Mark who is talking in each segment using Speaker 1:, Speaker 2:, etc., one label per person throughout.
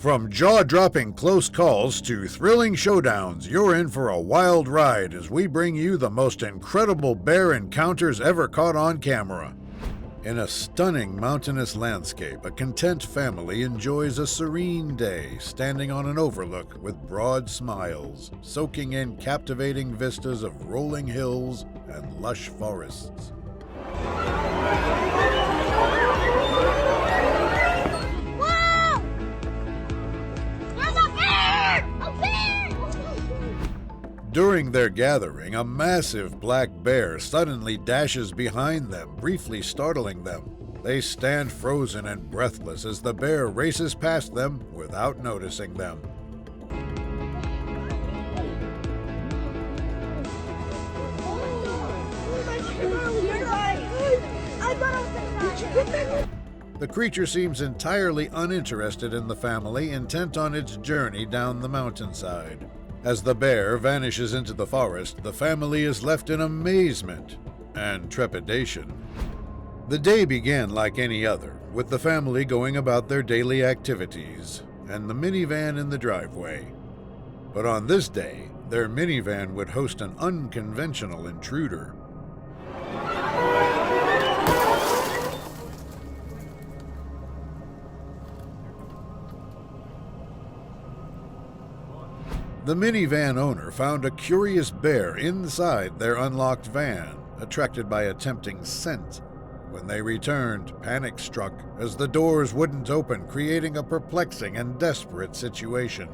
Speaker 1: From jaw-dropping close calls to thrilling showdowns, you're in for a wild ride as we bring you the most incredible bear encounters ever caught on camera. In a stunning mountainous landscape, a content family enjoys a serene day, standing on an overlook with broad smiles, soaking in captivating vistas of rolling hills and lush forests. During their gathering, a massive black bear suddenly dashes behind them, briefly startling them. They stand frozen and breathless as the bear races past them without noticing them. The creature seems entirely uninterested in the family, intent on its journey down the mountainside. As the bear vanishes into the forest, the family is left in amazement and trepidation. The day began like any other, with the family going about their daily activities and the minivan in the driveway. But on this day, their minivan would host an unconventional intruder. The minivan owner found a curious bear inside their unlocked van, attracted by a tempting scent. When they returned, panic struck as the doors wouldn't open, creating a perplexing and desperate situation.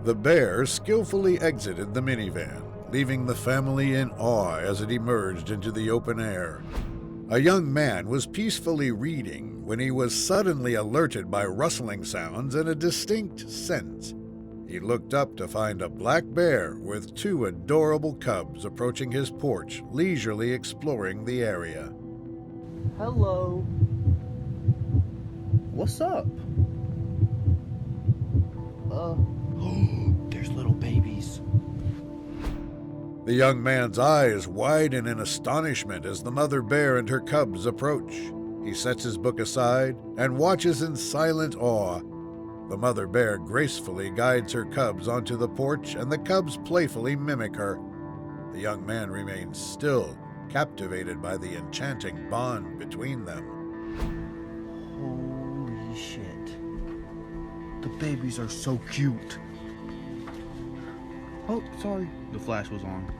Speaker 1: The bear skillfully exited the minivan, leaving the family in awe as it emerged into the open air. A young man was peacefully reading when he was suddenly alerted by rustling sounds and a distinct scent. He looked up to find a black bear with two adorable cubs approaching his porch, leisurely exploring the area.
Speaker 2: Hello. What's up? There's little babies.
Speaker 1: The young man's eyes widen in astonishment as the mother bear and her cubs approach. He sets his book aside and watches in silent awe. The mother bear gracefully guides her cubs onto the porch, and the cubs playfully mimic her. The young man remains still, captivated by the enchanting bond between them.
Speaker 2: Holy shit. The babies are so cute. Oh, sorry. The flash was on.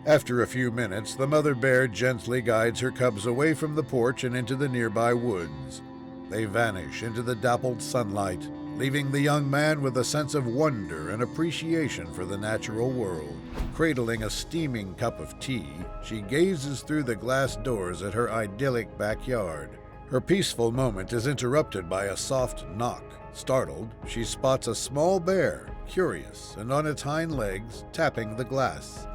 Speaker 1: After a few minutes, the mother bear gently guides her cubs away from the porch and into the nearby woods. They vanish into the dappled sunlight, leaving the young man with a sense of wonder and appreciation for the natural world. Cradling a steaming cup of tea, she gazes through the glass doors at her idyllic backyard. Her peaceful moment is interrupted by a soft knock. Startled, she spots a small bear, curious and on its hind legs, tapping the glass.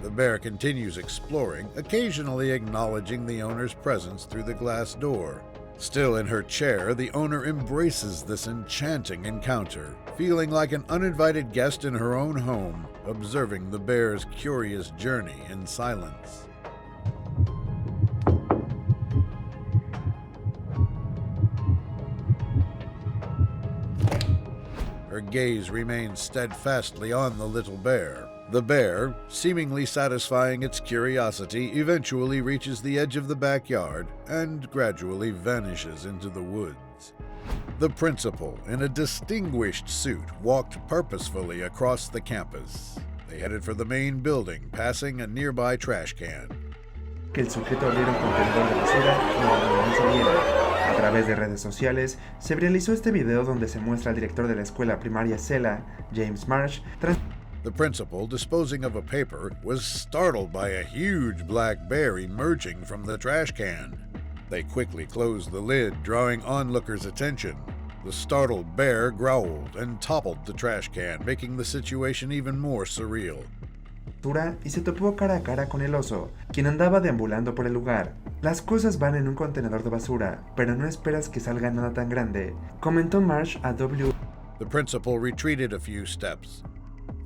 Speaker 1: The bear continues exploring, occasionally acknowledging the owner's presence through the glass door. Still in her chair, the owner embraces this enchanting encounter, feeling like an uninvited guest in her own home, observing the bear's curious journey in silence. Her gaze remains steadfastly on the little bear. The bear, seemingly satisfying its curiosity, eventually reaches the edge of the backyard and gradually vanishes into the woods. The principal, in a distinguished suit, walked purposefully across the campus. They headed for the main building, passing a nearby trash can.
Speaker 3: Que el sujeto abriera un contenedor de basura y el animal saliera. A través de redes sociales, se viralizó este video donde se muestra al director de la escuela primaria Sela, James Marsh,
Speaker 1: The principal, disposing of a paper, was startled by a huge black bear emerging from the trash can. They quickly closed the lid, drawing onlookers' attention. The startled bear growled and toppled the trash can, making the situation even more surreal.
Speaker 3: y se topó cara a cara con el oso, quien andaba deambulando por el lugar. Las cosas van en un contenedor de basura, pero no esperas que salga nada tan grande, comentó Marsh a W.
Speaker 1: The principal retreated a few steps.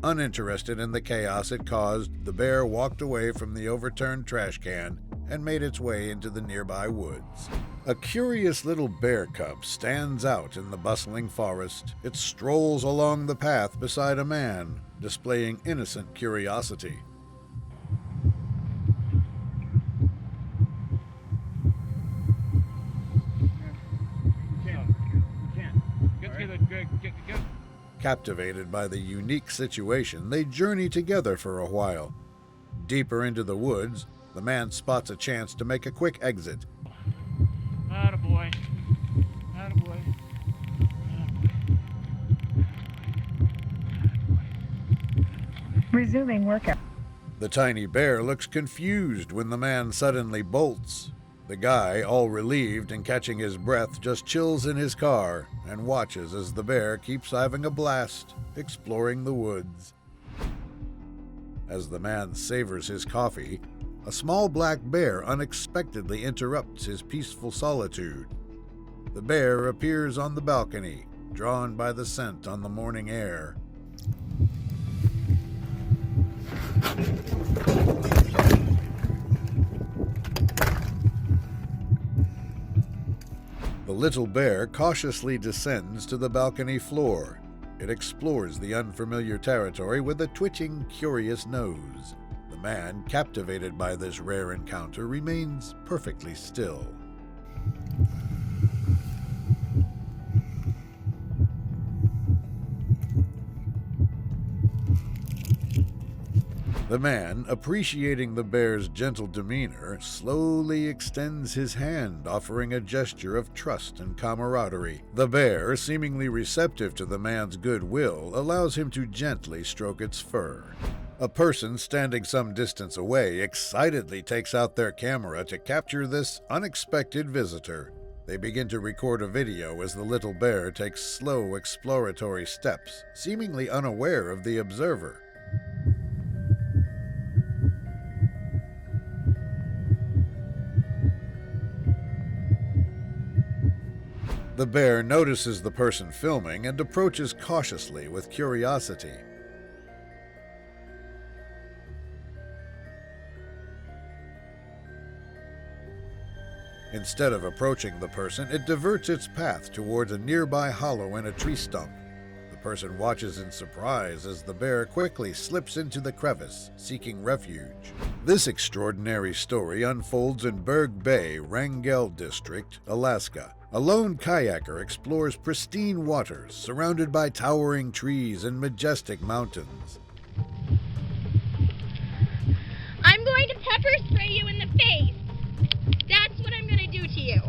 Speaker 1: Uninterested in the chaos it caused, the bear walked away from the overturned trash can and made its way into the nearby woods. A curious little bear cub stands out in the bustling forest. It strolls along the path beside a man, displaying innocent curiosity. Captivated by the unique situation, they journey together for a while. Deeper into the woods, the man spots a chance to make a quick exit.
Speaker 4: Attaboy. Attaboy.
Speaker 5: Resuming workout.
Speaker 1: The tiny bear looks confused when the man suddenly bolts. The guy, all relieved and catching his breath, just chills in his car and watches as the bear keeps having a blast, exploring the woods. As the man savors his coffee, a small black bear unexpectedly interrupts his peaceful solitude. The bear appears on the balcony, drawn by the scent on the morning air. The little bear cautiously descends to the balcony floor. It explores the unfamiliar territory with a twitching, curious nose. The man, captivated by this rare encounter, remains perfectly still. The man, appreciating the bear's gentle demeanor, slowly extends his hand, offering a gesture of trust and camaraderie. The bear, seemingly receptive to the man's goodwill, allows him to gently stroke its fur. A person standing some distance away excitedly takes out their camera to capture this unexpected visitor. They begin to record a video as the little bear takes slow exploratory steps, seemingly unaware of the observer. The bear notices the person filming and approaches cautiously with curiosity. Instead of approaching the person, it diverts its path towards a nearby hollow in a tree stump. The person watches in surprise as the bear quickly slips into the crevice, seeking refuge. This extraordinary story unfolds in Berg Bay, Wrangell District, Alaska. A lone kayaker explores pristine waters surrounded by towering trees and majestic mountains.
Speaker 6: I'm going to pepper spray you in the face. That's what I'm going to do to you.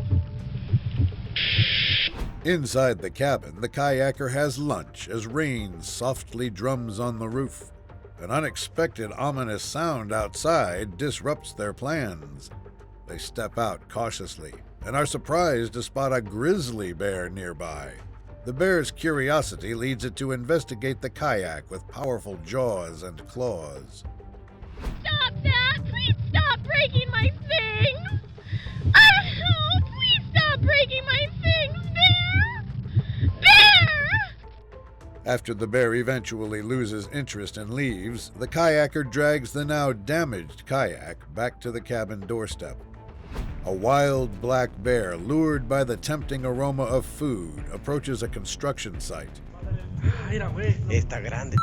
Speaker 1: Inside the cabin, the kayaker has lunch as rain softly drums on the roof. An unexpected ominous sound outside disrupts their plans. They step out cautiously and are surprised to spot a grizzly bear nearby. The bear's curiosity leads it to investigate the kayak with powerful jaws and claws.
Speaker 6: Stop that! Please stop breaking my things! Oh, please stop breaking my things, Bear! Bear!
Speaker 1: After the bear eventually loses interest and leaves, the kayaker drags the now damaged kayak back to the cabin doorstep. A wild black bear, lured by the tempting aroma of food, approaches a construction site.
Speaker 7: Está grande.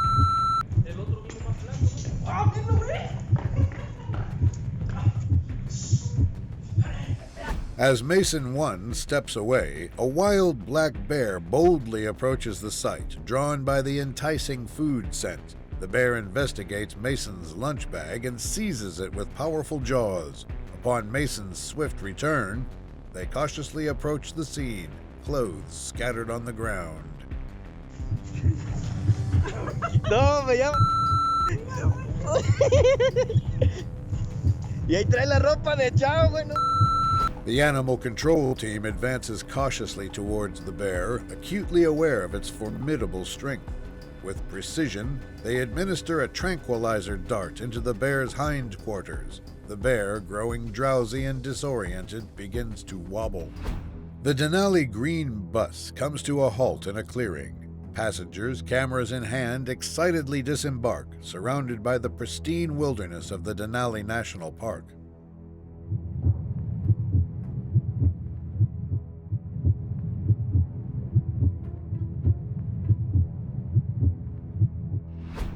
Speaker 1: As Mason 1 steps away, a wild black bear boldly approaches the site, drawn by the enticing food scent. The bear investigates Mason's lunch bag and seizes it with powerful jaws. Upon Mason's swift return, they cautiously approach the scene, clothes scattered on the ground.
Speaker 7: No, me llama. Y ahí trae la ropa de chao, güey.
Speaker 1: The animal control team advances cautiously towards the bear, acutely aware of its formidable strength. With precision, they administer a tranquilizer dart into the bear's hindquarters. The bear, growing drowsy and disoriented, begins to wobble. The Denali Green bus comes to a halt in a clearing. Passengers, cameras in hand, excitedly disembark, surrounded by the pristine wilderness of the Denali National Park.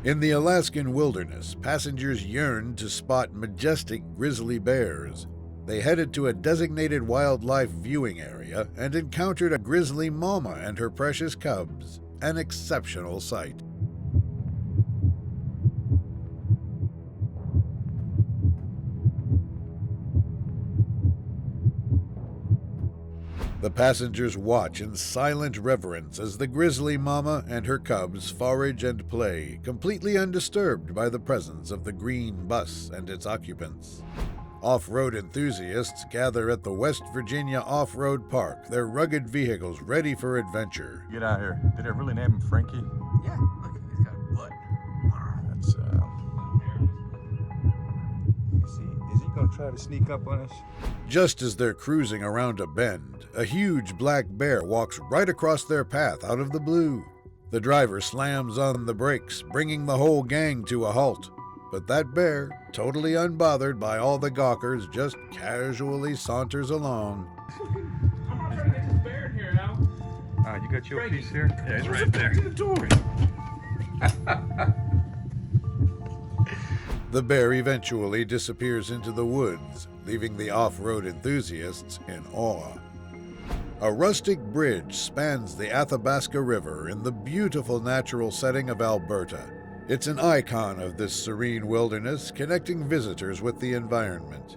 Speaker 1: In the Alaskan wilderness, passengers yearned to spot majestic grizzly bears. They headed to a designated wildlife viewing area and encountered a grizzly mama and her precious cubs, an exceptional sight. The passengers watch in silent reverence as the grizzly mama and her cubs forage and play, completely undisturbed by the presence of the green bus and its occupants. Off-road enthusiasts gather at the West Virginia Off-Road Park, their rugged vehicles ready for adventure.
Speaker 5: Get out here. Did they really name him Frankie?
Speaker 2: Yeah, look, he's got a butt.
Speaker 5: That's, Is he gonna try to sneak up on us?
Speaker 1: Just as they're cruising around a bend, a huge black bear walks right across their path out of the blue. The driver slams on the brakes, bringing the whole gang to a halt. But that bear, totally unbothered by all the gawkers, just casually saunters along.
Speaker 4: I'm not trying to get this bear in here, Al.
Speaker 5: You got your piece here? Yeah, he's right there.
Speaker 1: The bear eventually disappears into the woods, leaving the off-road enthusiasts in awe. A rustic bridge spans the Athabasca River in the beautiful natural setting of Alberta. It's an icon of this serene wilderness, connecting visitors with the environment.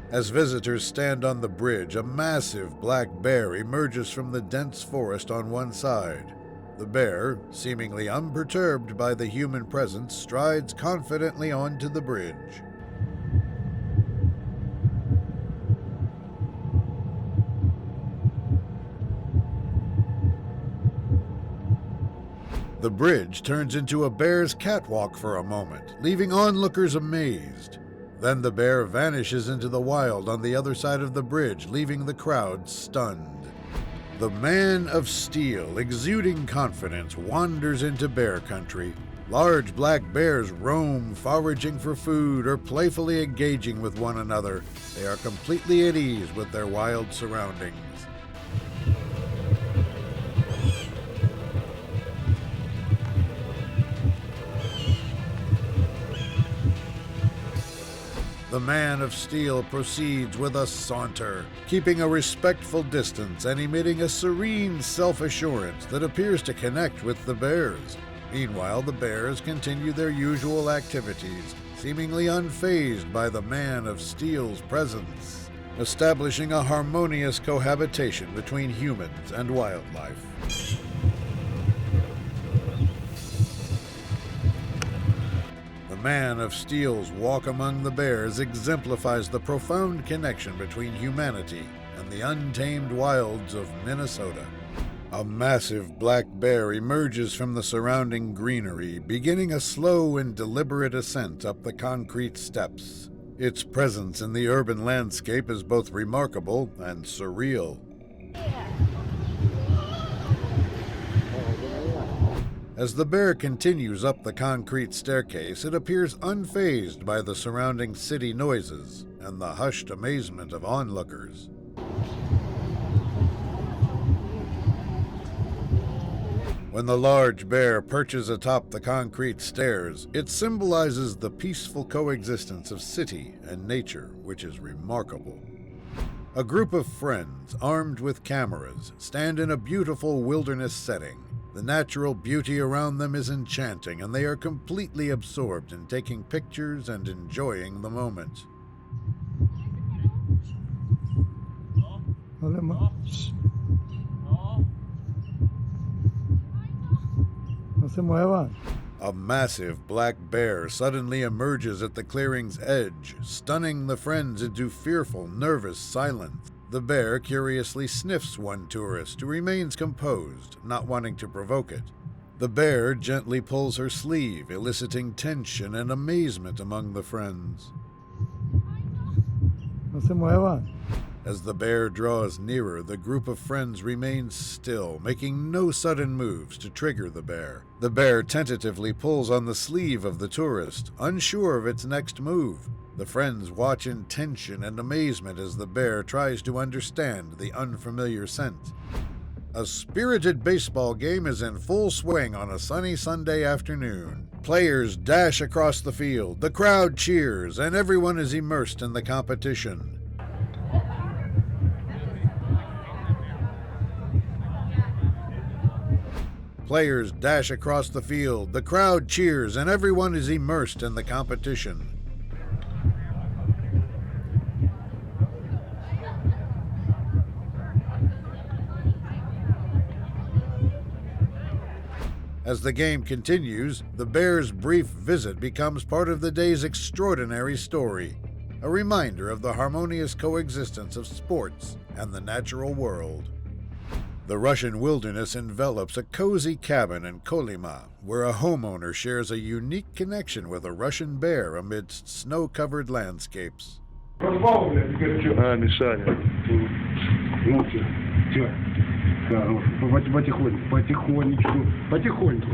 Speaker 1: As visitors stand on the bridge, a massive black bear emerges from the dense forest on one side. The bear, seemingly unperturbed by the human presence, strides confidently onto the bridge. The bridge turns into a bear's catwalk for a moment, leaving onlookers amazed. Then the bear vanishes into the wild on the other side of the bridge, leaving the crowd stunned. The man of steel, exuding confidence, wanders into bear country. Large black bears roam, foraging for food or playfully engaging with one another. They are completely at ease with their wild surroundings. The man of steel proceeds with a saunter, keeping a respectful distance and emitting a serene self-assurance that appears to connect with the bears. Meanwhile, the bears continue their usual activities, seemingly unfazed by the man of steel's presence, establishing a harmonious cohabitation between humans and wildlife. The man of steel's walk among the bears exemplifies the profound connection between humanity and the untamed wilds of Minnesota. A massive black bear emerges from the surrounding greenery, beginning a slow and deliberate ascent up the concrete steps. Its presence in the urban landscape is both remarkable and surreal. As the bear continues up the concrete staircase, it appears unfazed by the surrounding city noises and the hushed amazement of onlookers. When the large bear perches atop the concrete stairs, it symbolizes the peaceful coexistence of city and nature, which is remarkable. A group of friends, armed with cameras, stand in a beautiful wilderness setting. The natural beauty around them is enchanting, and they are completely absorbed in taking pictures and enjoying the moment. A massive black bear suddenly emerges at the clearing's edge, stunning the friends into fearful, nervous silence. the bear curiously sniffs one tourist who remains composed, not wanting to provoke it. The bear gently pulls her sleeve, eliciting tension and amazement among the friends.
Speaker 2: No se muevan.
Speaker 1: As the bear draws nearer, the group of friends remains still, making no sudden moves to trigger the bear. The bear tentatively pulls on the sleeve of the tourist, unsure of its next move. The friends watch in tension and amazement as the bear tries to understand the unfamiliar scent. A spirited baseball game is in full swing on a sunny Sunday afternoon. Players dash across the field, the crowd cheers, and everyone is immersed in the competition. Players dash across the field, the crowd cheers, and everyone is immersed in the competition. As the game continues, the bear's brief visit becomes part of the day's extraordinary story, a reminder of the harmonious coexistence of sports and the natural world. The Russian wilderness envelops a cozy cabin in Kolyma, where a homeowner shares a unique connection with a Russian bear amidst snow-covered landscapes.
Speaker 8: Мешали. Потихоньку.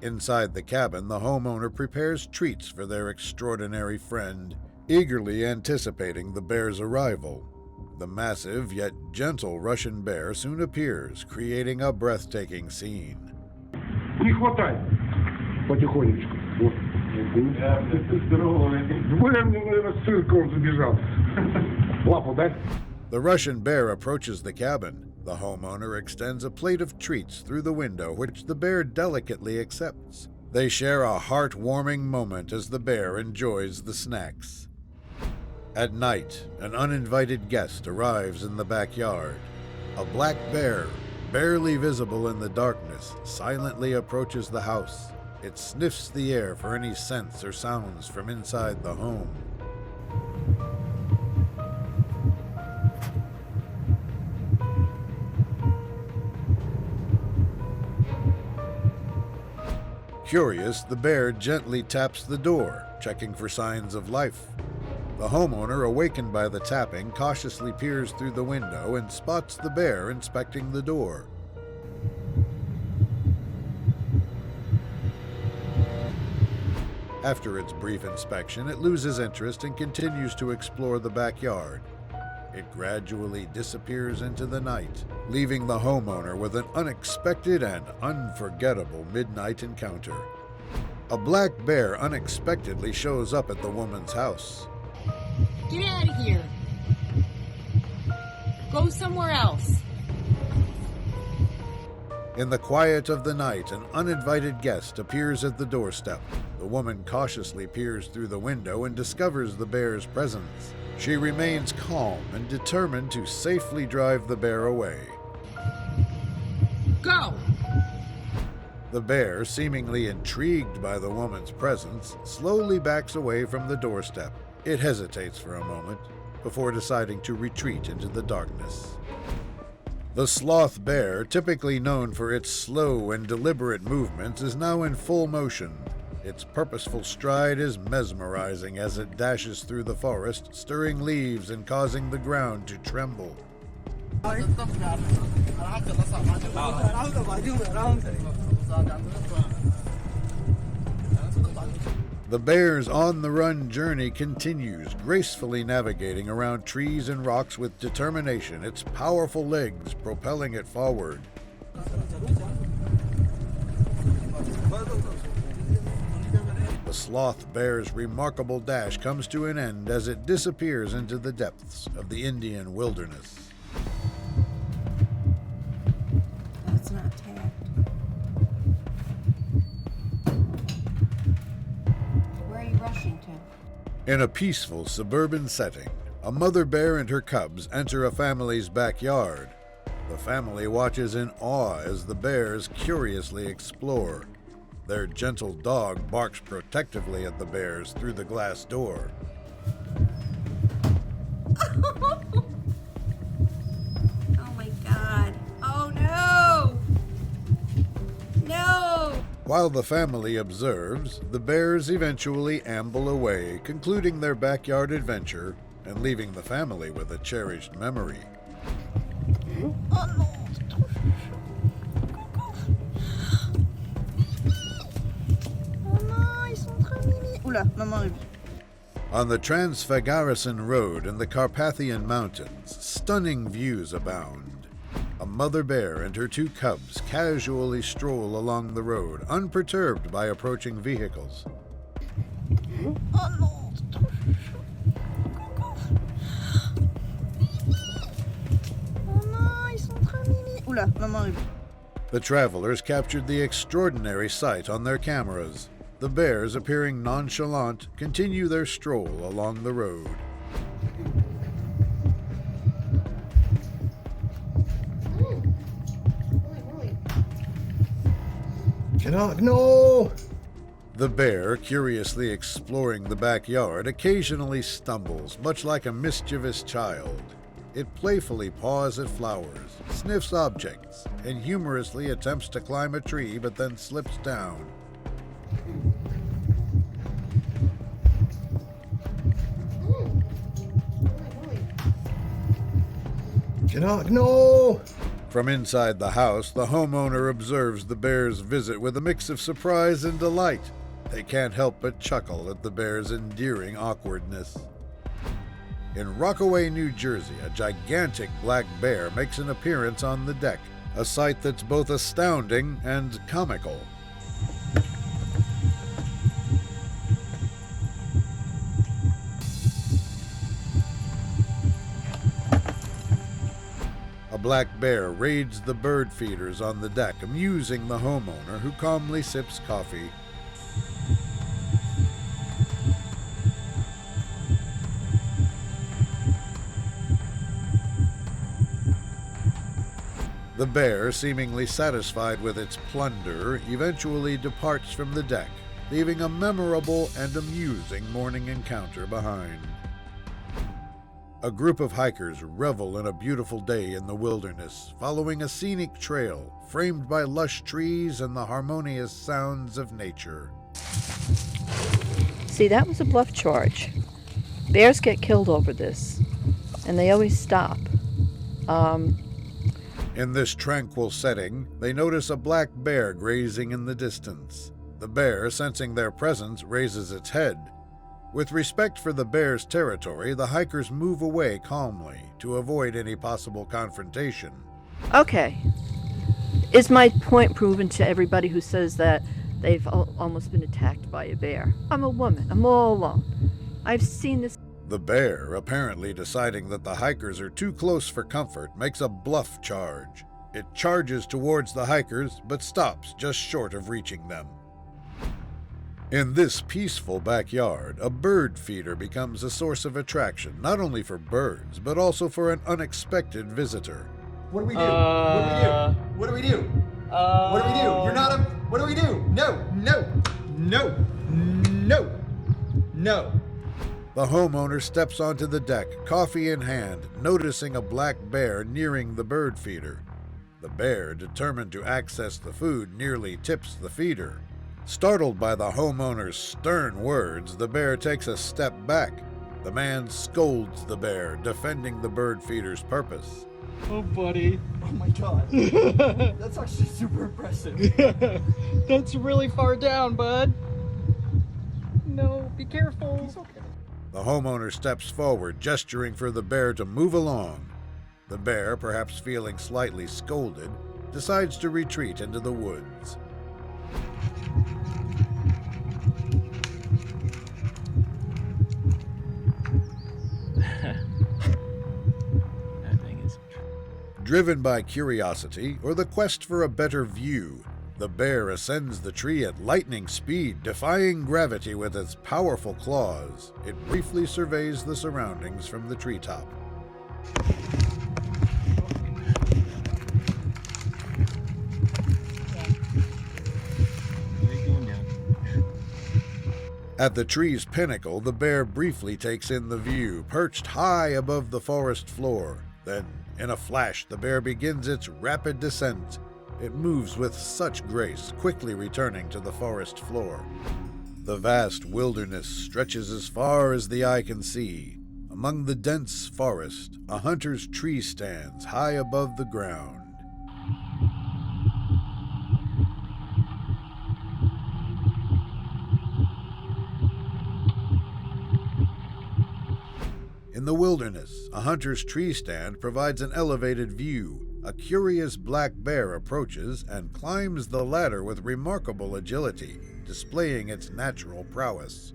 Speaker 1: Inside the cabin, the homeowner prepares treats for their extraordinary friend, eagerly anticipating the bear's arrival. The massive yet gentle Russian bear soon appears, creating a breathtaking scene.
Speaker 8: Не хватай. Потихонечку. Вот. Наверное, с цирком забежал. Лапу дай.
Speaker 1: The Russian bear approaches the cabin. The homeowner extends a plate of treats through the window, which the bear delicately accepts. They share a heart-warming moment as the bear enjoys the snacks. At night, an uninvited guest arrives in the backyard. A black bear, barely visible in the darkness, silently approaches the house. It sniffs the air for any scents or sounds from inside the home. Curious, the bear gently taps the door, checking for signs of life. The homeowner, awakened by the tapping, cautiously peers through the window and spots the bear inspecting the door. After its brief inspection, it loses interest and continues to explore the backyard. It gradually disappears into the night, leaving the homeowner with an unexpected and unforgettable midnight encounter. A black bear unexpectedly shows up at the woman's house.
Speaker 9: Get out of here. Go somewhere else.
Speaker 1: In the quiet of the night, an uninvited guest appears at the doorstep. The woman cautiously peers through the window and discovers the bear's presence. She remains calm and determined to safely drive the bear away.
Speaker 9: Go!
Speaker 1: The bear, seemingly intrigued by the woman's presence, slowly backs away from the doorstep. It hesitates for a moment before deciding to retreat into the darkness. The sloth bear, typically known for its slow and deliberate movements, is now in full motion. Its purposeful stride is mesmerizing as it dashes through the forest, stirring leaves and causing the ground to tremble. The bear's on-the-run journey continues, gracefully navigating around trees and rocks with determination, its powerful legs propelling it forward. The sloth bear's remarkable dash comes to an end as it disappears into the depths of the Indian wilderness.
Speaker 9: That's not tagged. Where are you rushing to?
Speaker 1: In a peaceful suburban setting, a mother bear and her cubs enter a family's backyard. The family watches in awe as the bears curiously explore. Their gentle dog barks protectively at the bears through the glass door. While the family observes, the bears eventually amble away, concluding their backyard adventure and leaving the family with a cherished memory. On the Transfagarasan Road in the Carpathian Mountains, stunning views abound. A mother bear and her two cubs casually stroll along the road, unperturbed by approaching vehicles. The travelers captured the extraordinary sight on their cameras. The bears, appearing nonchalant, continue their stroll along the road.
Speaker 2: No!
Speaker 1: The bear, curiously exploring the backyard, occasionally stumbles, much like a mischievous child. It playfully paws at flowers, sniffs objects, and humorously attempts to climb a tree but then slips down.
Speaker 2: No!
Speaker 1: From inside the house, the homeowner observes the bear's visit with a mix of surprise and delight. They can't help but chuckle at the bear's endearing awkwardness. In Rockaway, New Jersey, a gigantic black bear makes an appearance on the deck, a sight that's both astounding and comical. A black bear raids the bird feeders on the deck, amusing the homeowner, who calmly sips coffee. The bear, seemingly satisfied with its plunder, eventually departs from the deck, leaving a memorable and amusing morning encounter behind. A group of hikers revel in a beautiful day in the wilderness, following a scenic trail framed by lush trees and the harmonious sounds of nature.
Speaker 10: See, that was a bluff charge. Bears get killed over this, and they always stop.
Speaker 1: In this tranquil setting, they notice a black bear grazing in the distance. The bear, sensing their presence, raises its head. With respect for the bear's territory, the hikers move away calmly to avoid any possible confrontation.
Speaker 10: Okay. Is my point proven to everybody who says that they've almost been attacked by a bear? I'm a woman. I'm all alone. I've seen this.
Speaker 1: The bear, apparently deciding that the hikers are too close for comfort, makes a bluff charge. It charges towards the hikers, but stops just short of reaching them. In this peaceful backyard, a bird feeder becomes a source of attraction, not only for birds, but also for an unexpected visitor.
Speaker 2: What do we do? What do we do? What do we do? You're not a... What do we do? No, no, no, no, no.
Speaker 1: The homeowner steps onto the deck, coffee in hand, noticing a black bear nearing the bird feeder. The bear, determined to access the food, nearly tips the feeder. Startled by the homeowner's stern words, the bear takes a step back. The man scolds the bear, defending the bird feeder's purpose.
Speaker 2: Oh, buddy. Oh, my God. That's actually super impressive.
Speaker 7: That's really far down, bud. No, be careful.
Speaker 2: He's okay.
Speaker 1: The homeowner steps forward, gesturing for the bear to move along. The bear, perhaps feeling slightly scolded, decides to retreat into the woods. Driven by curiosity or the quest for a better view, the bear ascends the tree at lightning speed, defying gravity with its powerful claws. It briefly surveys the surroundings from the treetop. At the tree's pinnacle, the bear briefly takes in the view, perched high above the forest floor. Then, in a flash, the bear begins its rapid descent. It moves with such grace, quickly returning to the forest floor. The vast wilderness stretches as far as the eye can see. Among the dense forest, a hunter's tree stands high above the ground. In the wilderness, a hunter's tree stand provides an elevated view. A curious black bear approaches and climbs the ladder with remarkable agility, displaying its natural prowess.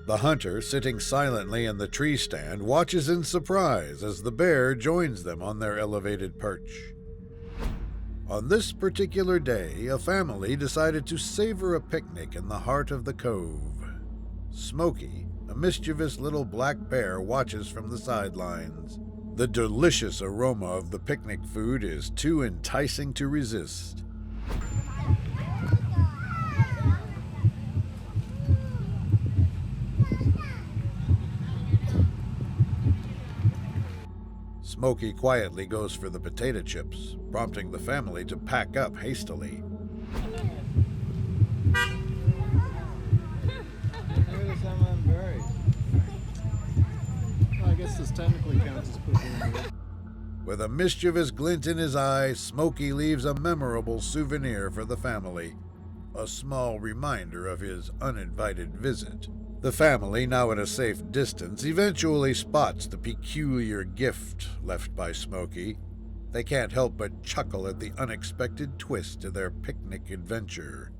Speaker 1: The hunter, sitting silently in the tree stand, watches in surprise as the bear joins them on their elevated perch. On this particular day, a family decided to savor a picnic in the heart of the cove. Smokey, a mischievous little black bear, watches from the sidelines. The delicious aroma of the picnic food is too enticing to resist. Smokey quietly goes for the potato chips, prompting the family to pack up hastily.
Speaker 7: Well, I guess this technically counts as pooping.
Speaker 1: With a mischievous glint in his eye, Smokey leaves a memorable souvenir for the family, a small reminder of his uninvited visit. The family, now at a safe distance, eventually spots the peculiar gift left by Smokey. They can't help but chuckle at the unexpected twist to their picnic adventure.